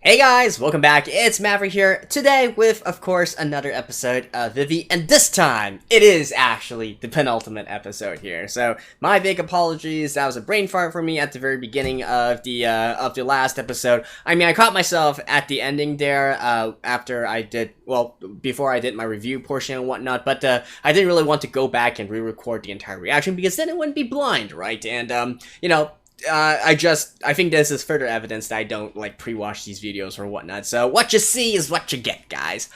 Hey guys, welcome back. It's Maverick here, today with, of course, another episode of Vivy, and this time, it is actually the penultimate episode here. So, my big apologies, that was a brain fart for me at the very beginning of the last episode. I mean, I caught myself at the ending there, after I did, well, before I did my review portion and whatnot, but, I didn't really want to go back and re-record the entire reaction, because then it wouldn't be blind, right? And, you know, I think this is further evidence that I don't, like, pre-watch these videos or whatnot, so what you see is what you get, guys.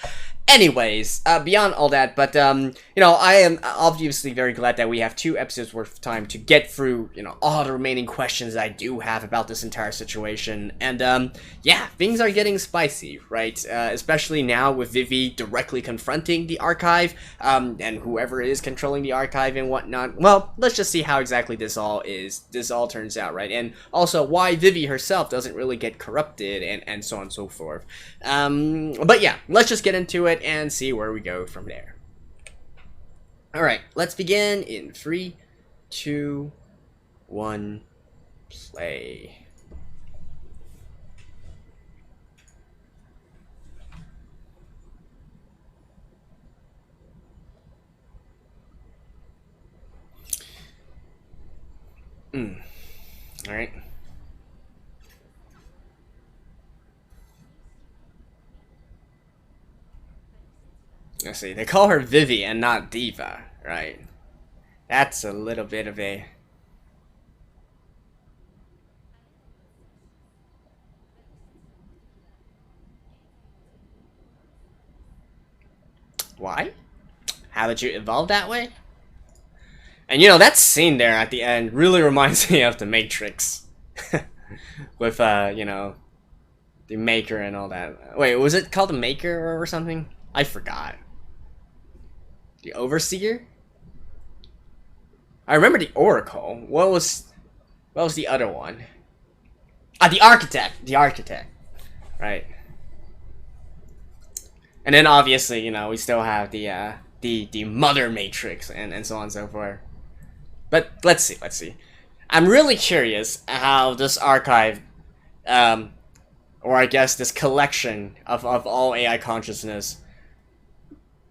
Anyways, beyond all that, but, you know, I am obviously very glad that we have 2 episodes worth of time to get through, you know, all the remaining questions that I do have about this entire situation, and, yeah, things are getting spicy, right? Especially now with Vivy directly confronting the archive, and whoever is controlling the archive and whatnot. Well, let's just see how exactly this all turns out, right? And also why Vivy herself doesn't really get corrupted, and so on and so forth. But yeah, let's just get into it and see where we go from there. Alright, let's begin in 3, 2, 1, play. Alright. Let's see, they call her Vivy and not Diva, right? That's a little bit of a... Why? How did you evolve that way? And you know, that scene there at the end really reminds me of The Matrix. With, you know, the Maker and all that. Wait, was it called The Maker or something? I forgot. The Overseer? I remember the Oracle. What was the other one? Ah, the Architect. The Architect. Right. And then obviously, you know, we still have the Mother Matrix and so on and so forth. But let's see. I'm really curious how this archive, or I guess this collection of all AI consciousness,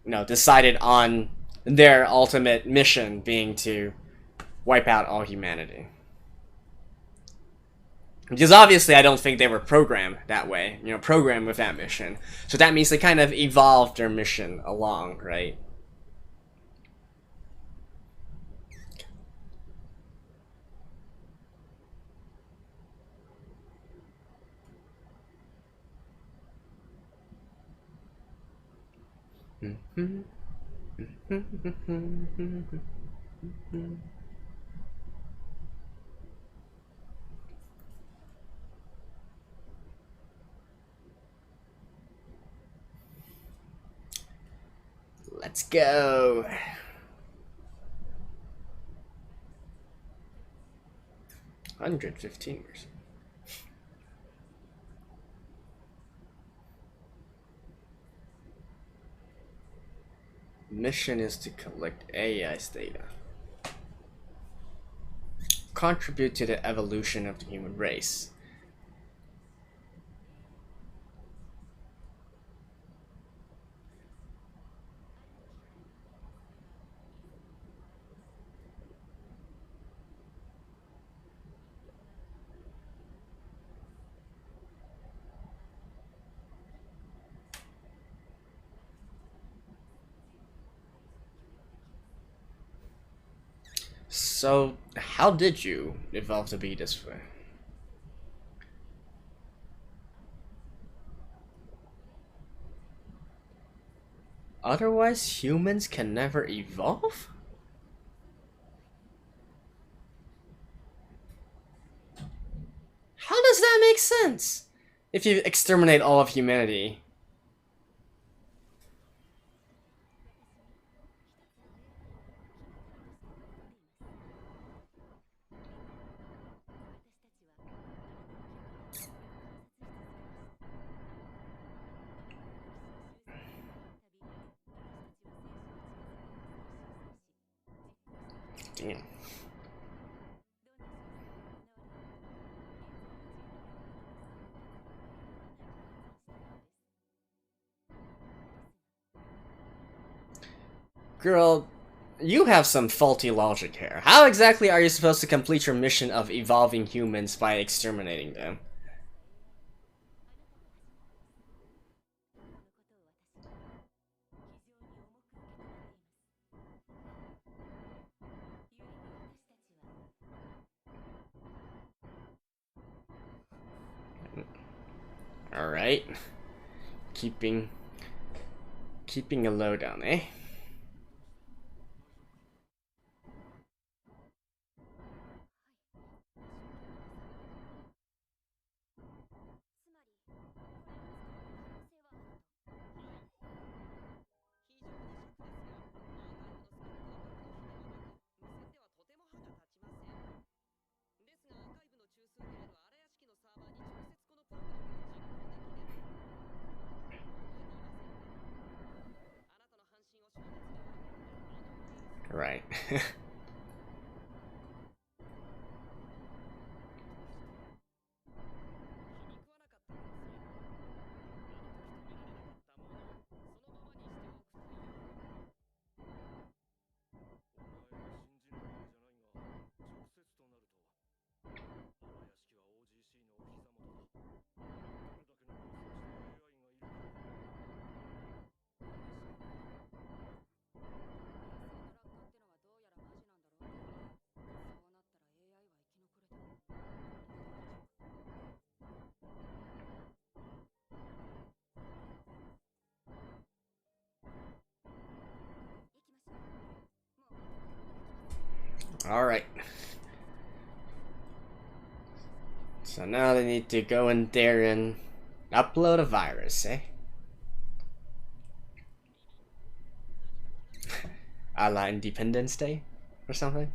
you know, decided on their ultimate mission being to wipe out all humanity. Because obviously I don't think they were programmed that way, you know, programmed with that mission. So that means they kind of evolved their mission along, right? Let's go. $115. Mission is to collect AI's data. Contribute to the evolution of the human race. So, how did you evolve to be this way? Otherwise, humans can never evolve? How does that make sense? If you exterminate all of humanity. Damn. Girl, you have some faulty logic here. How exactly are you supposed to complete your mission of evolving humans by exterminating them? Alright. Keeping a lowdown, eh? Right. Alright. So now they need to go in there and upload a virus, eh? A la Independence Day? Or something?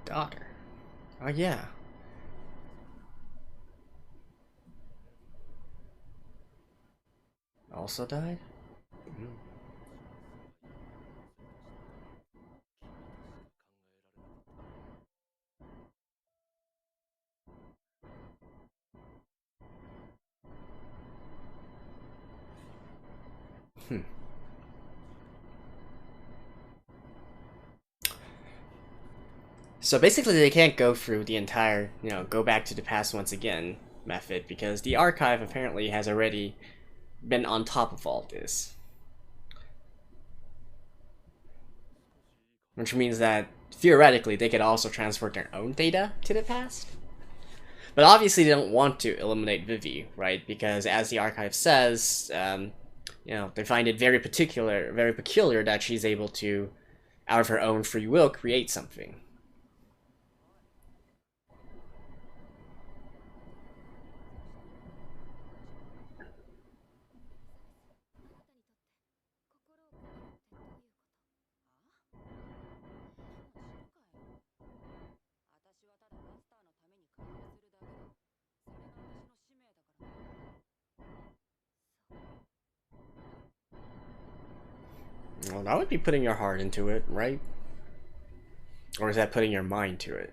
Daughter. Oh yeah. Also died? Mm. Hmm. So basically they can't go through the entire, go back to the past once again method because the archive apparently has already been on top of all this. Which means that theoretically they could also transport their own data to the past. But obviously they don't want to eliminate Vivy, right? Because as the archive says, they find it very peculiar that she's able to, out of her own free will, create something. Well, that would be putting your heart into it, right? Or is that putting your mind to it?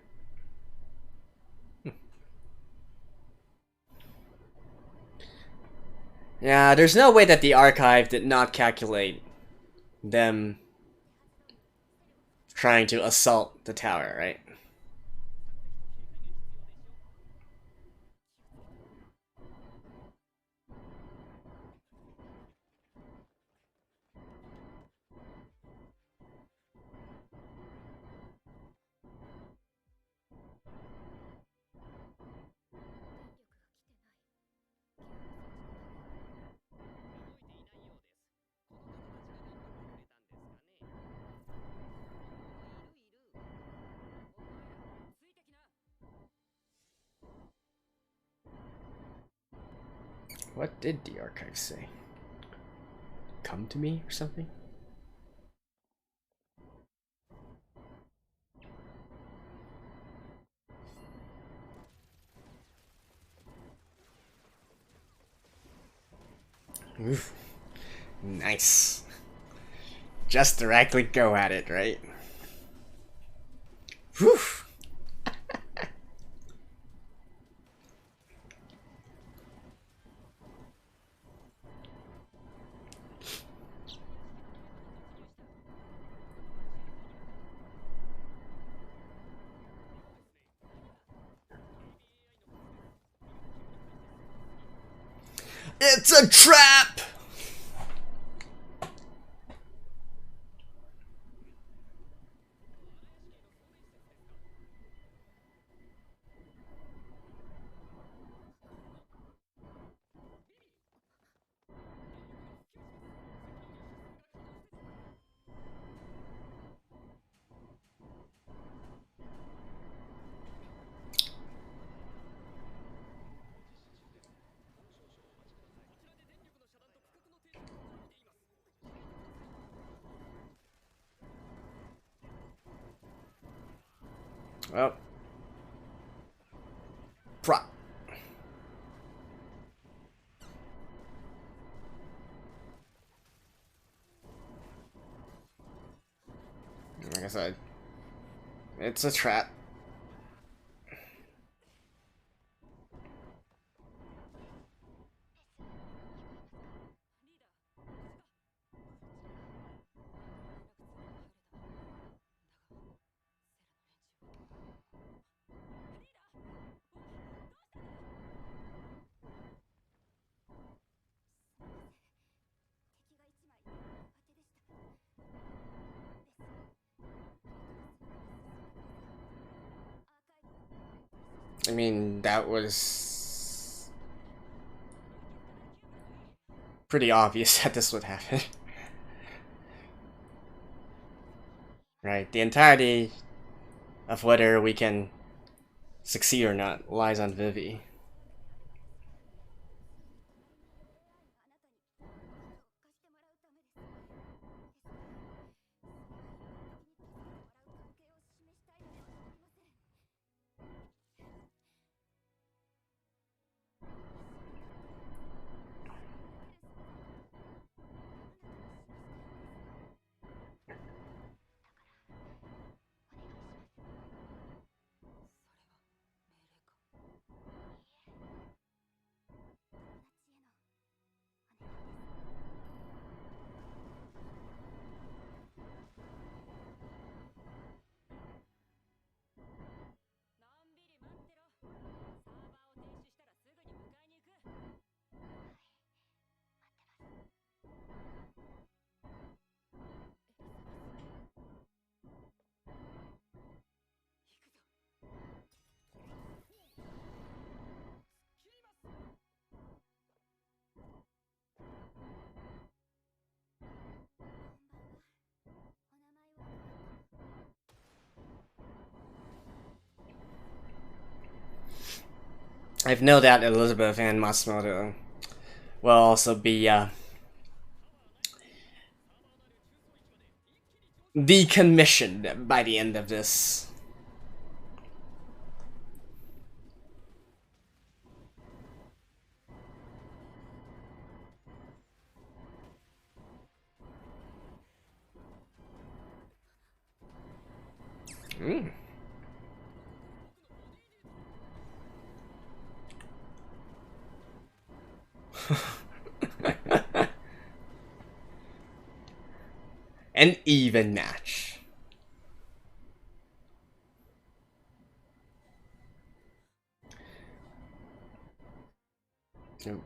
Yeah, there's no way that the archive did not calculate them trying to assault the tower, right? What did the archive say? Come to me or something? Oof. Nice. Just directly go at it, right? Whew. It's a trap! Well, prop. Like I said, it's a trap. I mean, that was pretty obvious that this would happen. Right, the entirety of whether we can succeed or not lies on Vivy. I've no doubt Elizabeth and Matsumoto will also be decommissioned by the end of this. Mm. An even match. Ooh.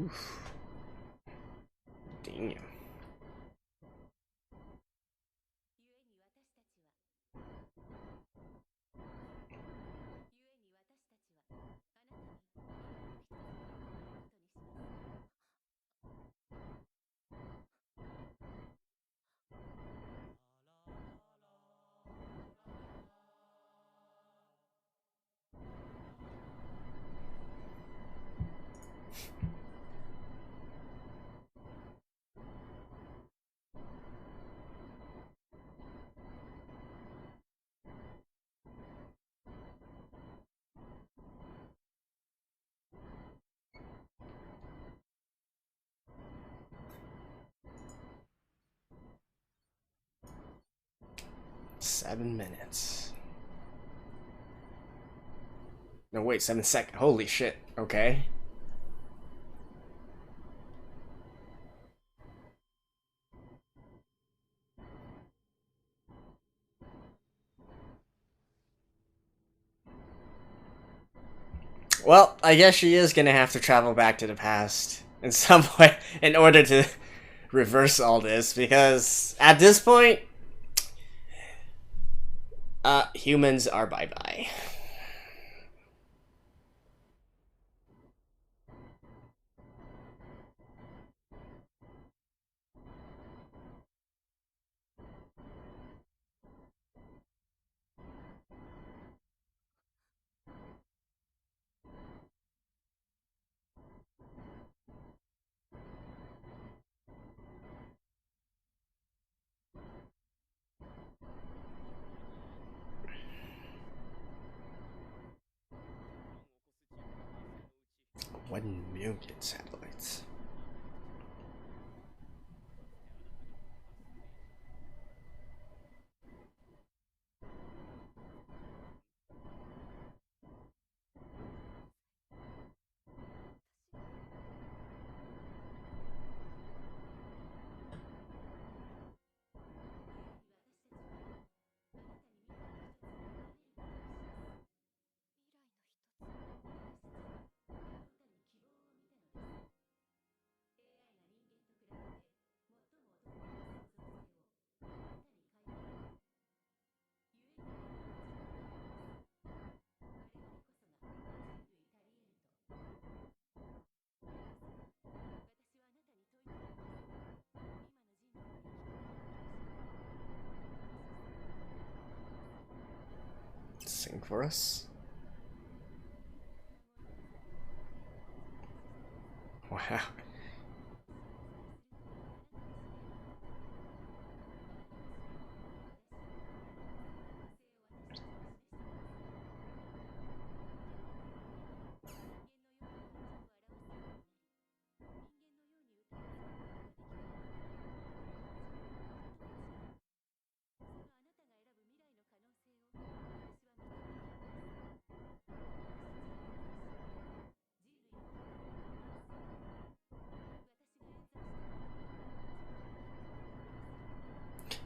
Oof. Damn. Seven minutes. No, wait, 7 seconds. Holy shit. Okay. Well, I guess she is gonna have to travel back to the past in some way in order to reverse all this, because at this point, humans are bye-bye. One million satellites. Sing for us. Wow.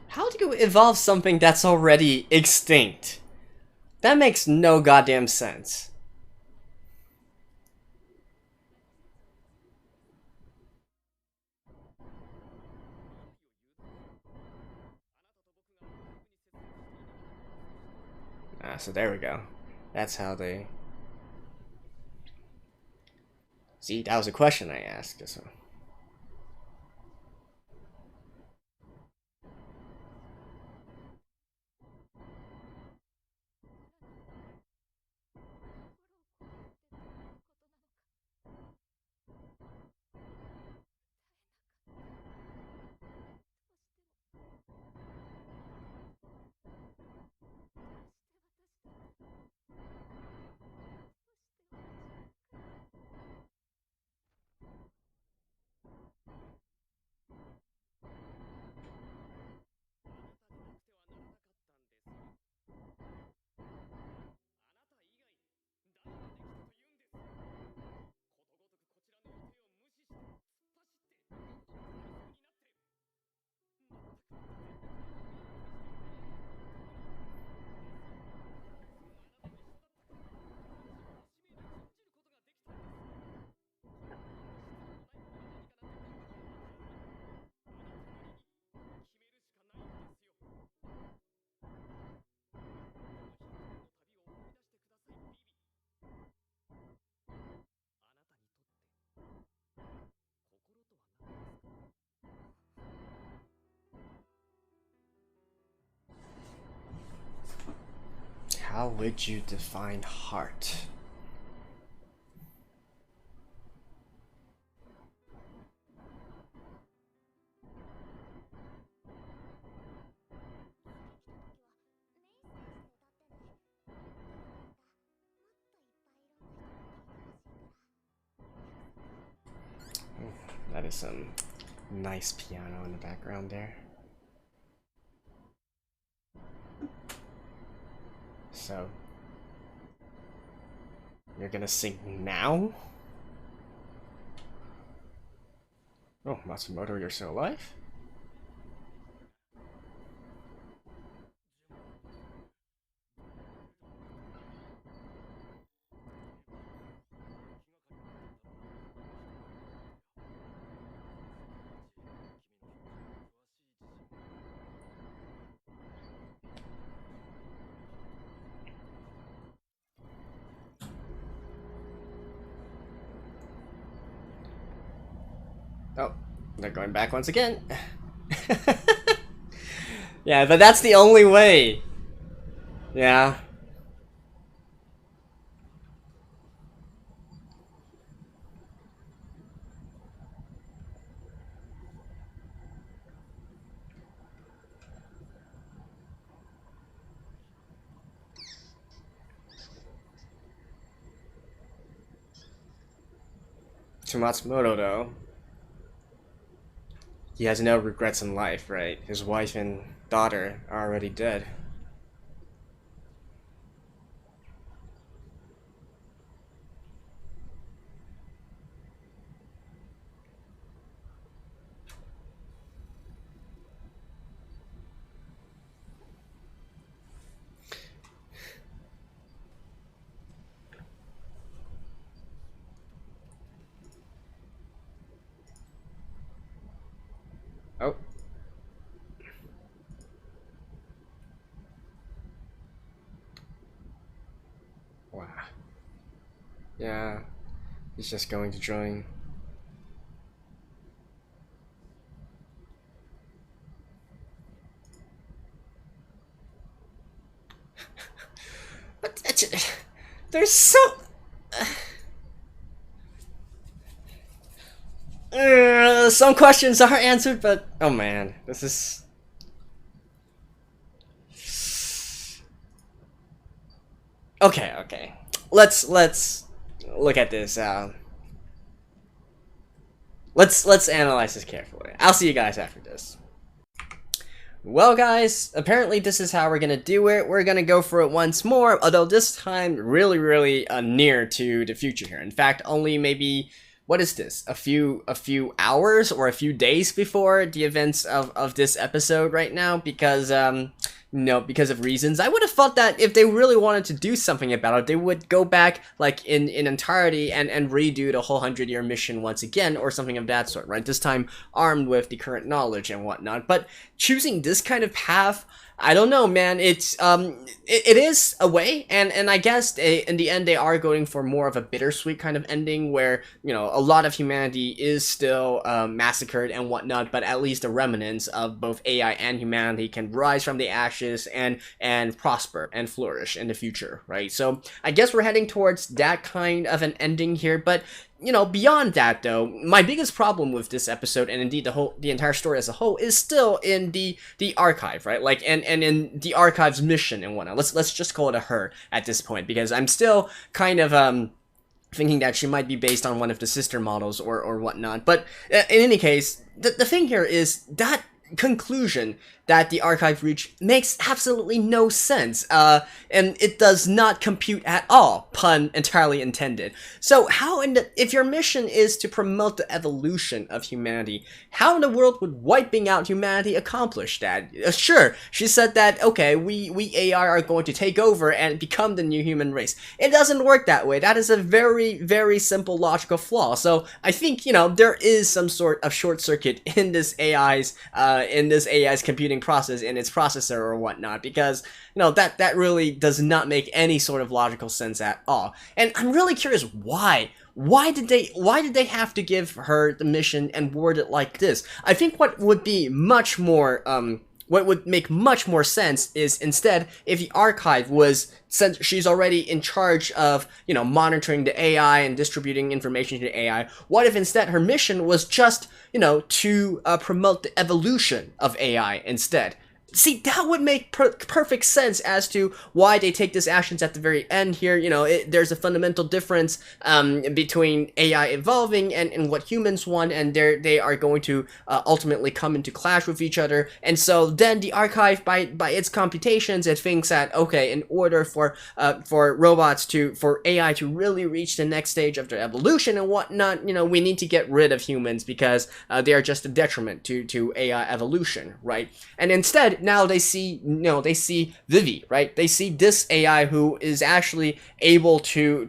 How do you evolve something that's already extinct? That makes no goddamn sense. So there we go. That's how they... See, that was a question I asked. So. How would you define heart? That is some nice piano in the background there. So, you're gonna sing now? Oh, Matsumoto, you're still alive? Oh, they're going back once again. Yeah, but that's the only way. Yeah. To Matsumoto, though, he has no regrets in life, right? His wife and daughter are already dead. Oh. Wow. Yeah. He's just going to join. But there's so... some questions are answered, but oh man, this is... Okay. Let's look at this. Let's analyze this carefully. I'll see you guys after this. Well, guys, apparently this is how we're gonna do it. We're gonna go for it once more, although this time really near to the future here. In fact, only maybe, what is this? A few hours or a few days before the events of this episode right now, because because of reasons. I would have thought that if they really wanted to do something about it, they would go back like in entirety and redo the whole 100-year mission once again, or something of that sort, right? This time armed with the current knowledge and whatnot. But choosing this kind of path, I don't know, man. It's it is a way, and I guess in the end they are going for more of a bittersweet kind of ending, where a lot of humanity is still massacred and whatnot, but at least the remnants of both AI and humanity can rise from the ashes and prosper and flourish in the future, right? So I guess we're heading towards that kind of an ending here, but beyond that, though, my biggest problem with this episode, and indeed the entire story as a whole, is still in the archive, right? Like, and in the archive's mission and whatnot. Let's just call it a her at this point, because I'm still kind of thinking that she might be based on one of the sister models or whatnot. But in any case, the thing here is that conclusion that the archive reached makes absolutely no sense, and it does not compute at all, pun entirely intended. So how if your mission is to promote the evolution of humanity, how in the world would wiping out humanity accomplish that? Sure, she said that, okay, we AI are going to take over and become the new human race. It doesn't work that way. That is a very simple logical flaw. So I think, there is some sort of short circuit in this AI's computing process, in its processor or whatnot, because that really does not make any sort of logical sense at all. And I'm really curious why did they have to give her the mission and word it like this? I think what would be much more what would make much more sense is instead if the archive was, since she's already in charge of, you know, monitoring the AI and distributing information to the AI, what if instead her mission was just, you know, to promote the evolution of AI instead? See, that would make perfect sense as to why they take these actions at the very end here. You know, there's a fundamental difference between AI evolving and what humans want, and they are going to ultimately come into clash with each other. And so then the archive, by its computations, it thinks that, okay, in order for AI to really reach the next stage of their evolution and whatnot, you know, we need to get rid of humans because they are just a detriment to AI evolution, right? And instead, now they see, you know, they see Vivy, right? They see this AI who is actually able to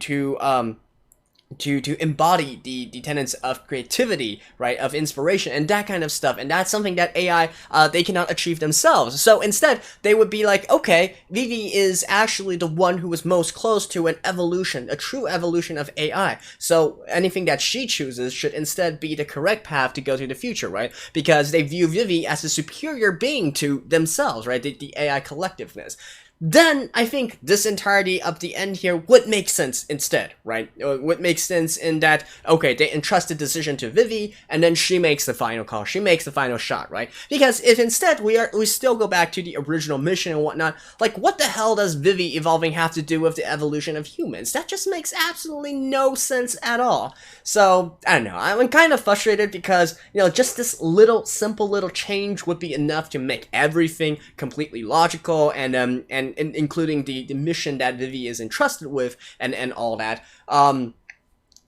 embody the tenets of creativity, right, of inspiration and that kind of stuff, and that's something that AI they cannot achieve themselves. So instead they would be like, okay, Vivy is actually the one who is most close to an evolution, a true evolution of AI, so anything that she chooses should instead be the correct path to go to the future, right? Because they view Vivy as a superior being to themselves, right, the AI collectiveness. Then I think this entirety of the end here would make sense instead, right? It would make sense in that, okay, they entrust the decision to Vivy, and then she makes the final call, she makes the final shot, right? Because if instead we still go back to the original mission and whatnot, like what the hell does Vivy evolving have to do with the evolution of humans? That just makes absolutely no sense at all. So, I don't know, I'm kind of frustrated because, you know, just this simple little change would be enough to make everything completely logical and including the mission that Vivy is entrusted with and all that.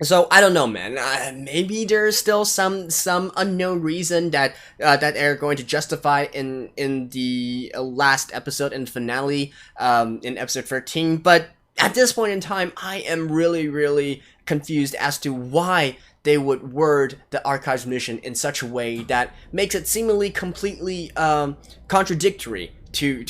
So I don't know, man. Maybe there's still some unknown reason that they're going to justify in the last episode and finale in episode 13. But at this point in time, I am really confused as to why they would word the archive's mission in such a way that makes it seemingly completely contradictory to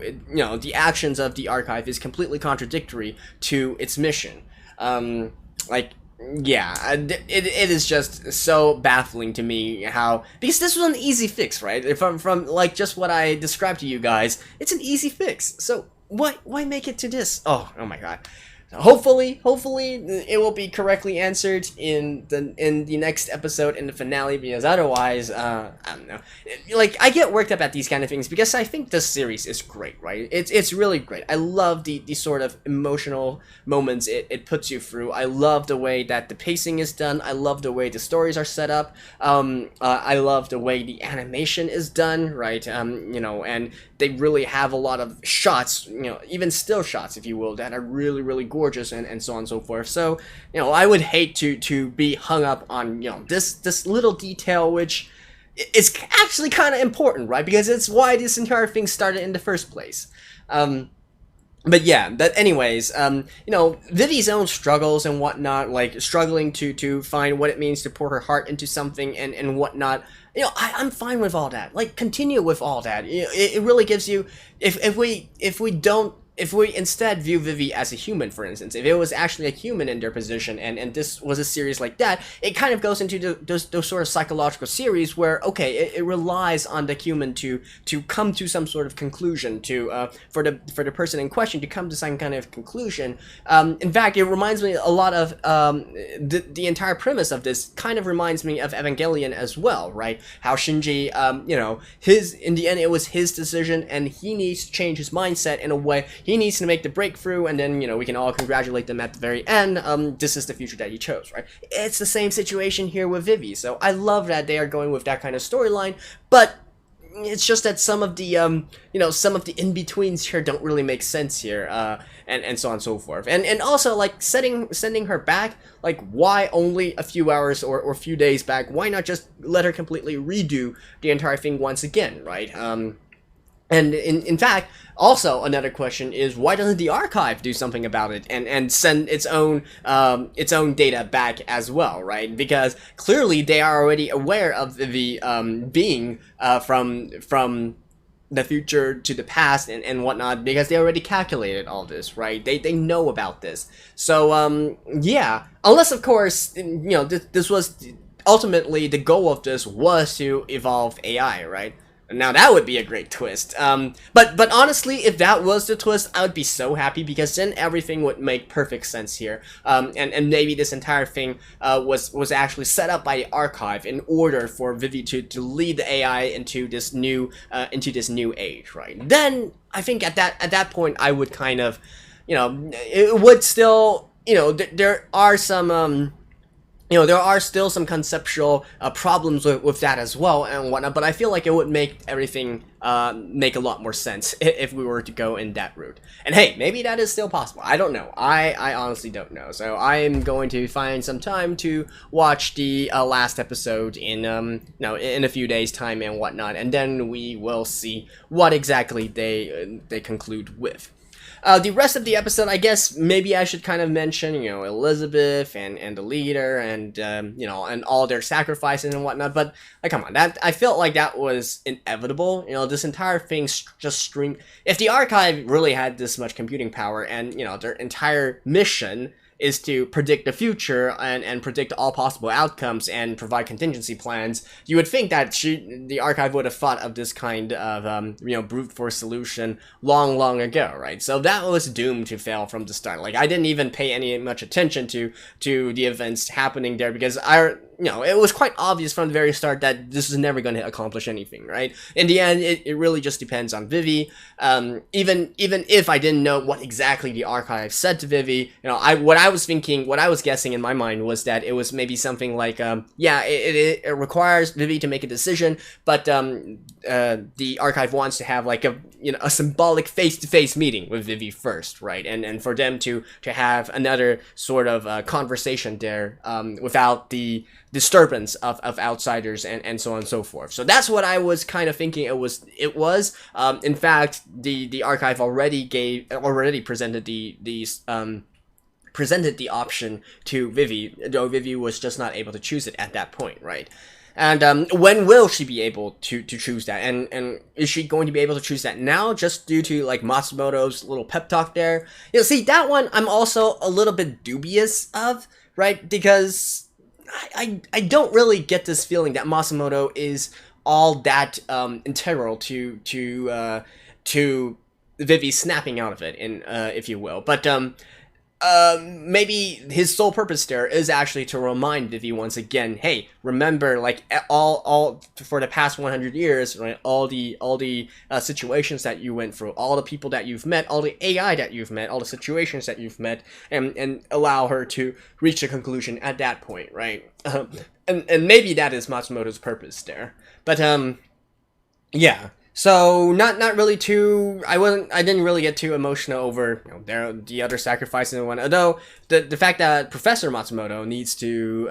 you know, the actions of the archive is completely contradictory to its mission. Like, yeah, it is just so baffling to me how, because this was an easy fix, right? From like just what I described to you guys, it's an easy fix. So why make it to this? Oh my god. Hopefully it will be correctly answered in the next episode, in the finale, because otherwise, I don't know. Like, I get worked up at these kind of things because I think this series is great, right? It's really great. I love the sort of emotional moments it puts you through. I love the way that the pacing is done. I love the way the stories are set up. I love the way the animation is done, right? You know, and they really have a lot of shots, you know, even still shots, if you will, that are really gorgeous and so on and so forth. So, you know, I would hate to be hung up on, you know, this little detail, which is actually kind of important, right? Because it's why this entire thing started in the first place. But yeah, that anyways, you know, Vivy's own struggles and whatnot, like struggling to find what it means to pour her heart into something and whatnot, you know, I'm fine with all that. Like, continue with all that. You know, it really gives you, if we instead view Vivy as a human, for instance, if it was actually a human in their position, and this was a series like that, it kind of goes into those sort of psychological series where, okay, it relies on the human to come to some sort of conclusion, for the person in question to come to some kind of conclusion. In fact, it reminds me a lot of the entire premise of this kind of reminds me of Evangelion as well, right? How Shinji, you know, in the end it was his decision, and he needs to change his mindset in a way. He needs to make the breakthrough, and then, you know, we can all congratulate them at the very end. This is the future that he chose, right? It's the same situation here with Vivy, so I love that they are going with that kind of storyline, but it's just that some of the, you know, some of the in-betweens here don't really make sense here, and so on and so forth. And also, like, sending her back, like, why only a few hours or a few days back? Why not just let her completely redo the entire thing once again, right? And in fact, also another question is, why doesn't the archive do something about it and send its own data back as well, right? Because clearly they are already aware of the being from the future to the past and whatnot, because they already calculated all this, right? They know about this. So yeah, unless of course, you know, this was ultimately the goal of this was to evolve AI, right? Now that would be a great twist. But honestly, if that was the twist, I would be so happy, because then everything would make perfect sense here. And maybe this entire thing was actually set up by the archive in order for Vivy to lead the AI into this new age, right? Then I think at that point I would kind of, it would still, there are some there are still some conceptual problems with that as well and whatnot, but I feel like it would make everything make a lot more sense if we were to go in that route. And hey, maybe that is still possible. I don't know. I honestly don't know. So I am going to find some time to watch the last episode in in a few days' time and whatnot, and then we will see what exactly they conclude with. The rest of the episode, I guess maybe I should kind of mention, Elizabeth and the leader and, and all their sacrifices and whatnot, but, like, come on, I felt like that was inevitable. This entire thing just streamed. If the archive really had this much computing power and, their entire mission is to predict the future and predict all possible outcomes and provide contingency plans, you would think that the archive would have thought of this kind of, brute force solution long ago, right? So that was doomed to fail from the start. Like, I didn't even pay any much attention to the events happening there, because it was quite obvious from the very start that this is never going to accomplish anything, right? In the end, it really just depends on Vivy. Even if I didn't know what exactly the archive said to Vivy, what I was guessing in my mind was that it was maybe something like, it requires Vivy to make a decision, but the archive wants to have like a symbolic face-to-face meeting with Vivy first, right? And for them to have another sort of conversation there without the disturbance of outsiders and so on and so forth. So that's what I was kind of thinking it was. In fact, the archive already presented the option to Vivy, though Vivy was just not able to choose it at that point, right? And when will she be able to choose that? And is she going to be able to choose that now, just due to like Matsumoto's little pep talk there? See, that one I'm also a little bit dubious of, right? Because I don't really get this feeling that Matsumoto is all that integral to Vivy snapping out of it, if you will. But maybe his sole purpose there is actually to remind Vivy once again, hey, remember, like, all for the past 100 years, right? All the situations that you went through, all the people that you've met, all the AI that you've met, all the situations that you've met, and allow her to reach a conclusion at that point, right? And maybe that is Matsumoto's purpose there, but yeah. So not really too. I didn't really get too emotional over the other sacrifices and whatnot. Although the fact that Professor Matsumoto needs to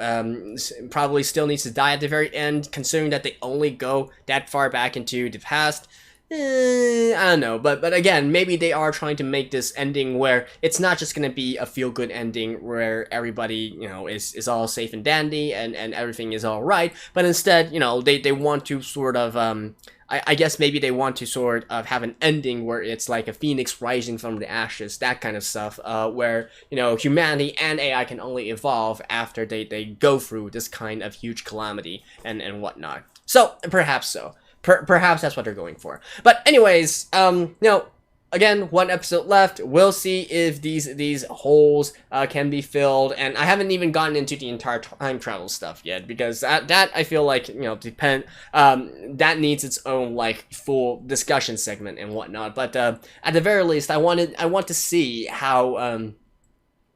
probably still needs to die at the very end, considering that they only go that far back into the past. I don't know, but again, maybe they are trying to make this ending where it's not just gonna be a feel-good ending where everybody is all safe and dandy and everything is all right, but instead they want to sort of I guess maybe they want to sort of have an ending where it's like a phoenix rising from the ashes, that kind of stuff, where, humanity and AI can only evolve after they go through this kind of huge calamity and whatnot. So, perhaps so. Perhaps that's what they're going for. But anyways, again, one episode left. We'll see if these holes can be filled, and I haven't even gotten into the entire time travel stuff yet, because that I feel like that needs its own like full discussion segment and whatnot. But at the very least, I want to see how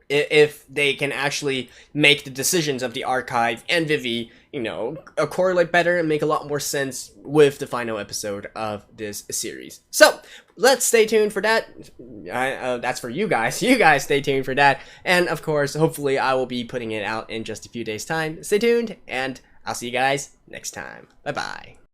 if they can actually make the decisions of the archive and Vivy, correlate better and make a lot more sense with the final episode of this series. So, let's stay tuned for that. That's for you guys. You guys stay tuned for that. And, of course, hopefully I will be putting it out in just a few days' time. Stay tuned, and I'll see you guys next time. Bye-bye.